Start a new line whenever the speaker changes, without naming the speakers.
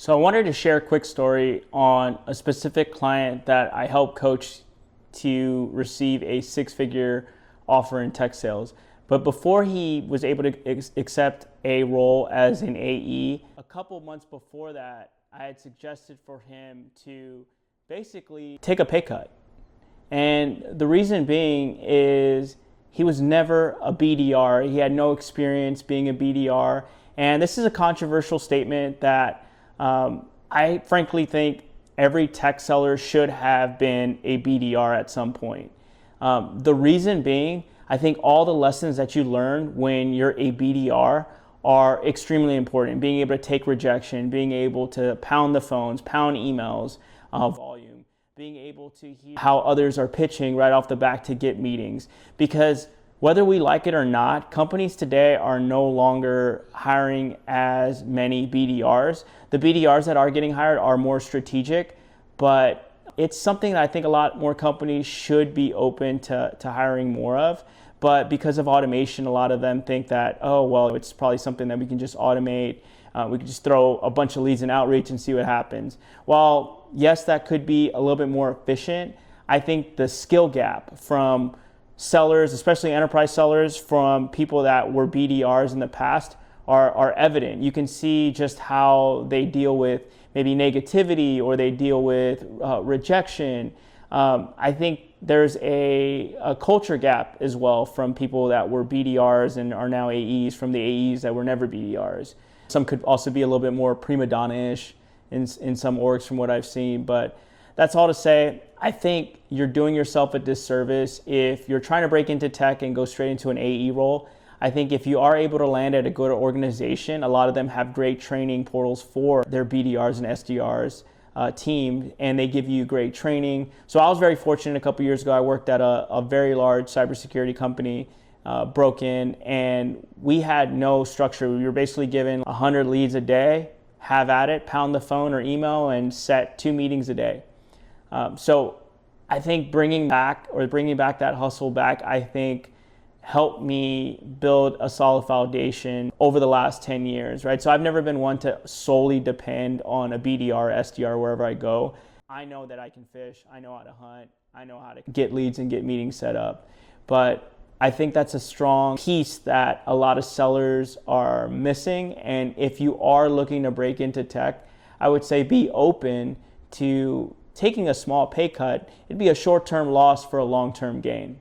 So I wanted to share a quick story on a specific client that I helped coach to receive a six-figure offer in tech sales. But before he was able to accept a role as an AE, a couple months before that, I had suggested for him to basically take a pay cut. And the reason being is he was never a BDR. He had no experience being a BDR. And this is a controversial statement that I frankly think every tech seller should have been a BDR at some point. The reason being, I think all the lessons that you learn when you're a BDR are extremely important. Being able to take rejection, being able to pound the phones, pound emails, volume, being able to hear how others are pitching right off the bat to get meetings. Because whether we like it or not, companies today are no longer hiring as many BDRs. The BDRs that are getting hired are more strategic, but it's something that I think a lot more companies should be open to hiring more of. But because of automation, a lot of them think that, oh, well, it's probably something that we can just automate. We can just throw a bunch of leads in outreach and see what happens. While, yes, that could be a little bit more efficient, I think the skill gap from sellers, especially enterprise sellers, from people that were BDRs in the past are evident. You can see just how they deal with maybe negativity or they deal with rejection. I think there's a culture gap as well from people that were BDRs and are now AEs from the AEs that were never BDRs. Some could also be a little bit more prima donna-ish in some orgs from what I've seen, but that's all to say, I think you're doing yourself a disservice if you're trying to break into tech and go straight into an AE role. I think if you are able to land at a good organization, a lot of them have great training portals for their BDRs and SDRs team, and they give you great training. So I was very fortunate a couple years ago. I worked at a very large cybersecurity company, broke in, and we had no structure. We were basically given 100 leads a day, have at it, pound the phone or email, and set 2 meetings a day. So I think bringing back that hustle back, I think helped me build a solid foundation over the last 10 years, right? So I've never been one to solely depend on a BDR, SDR, wherever I go. I know that I can fish, I know how to hunt, I know how to get leads and get meetings set up. But I think that's a strong piece that a lot of sellers are missing. And if you are looking to break into tech, I would say be open to taking a small pay cut. It'd be a short-term loss for a long-term gain.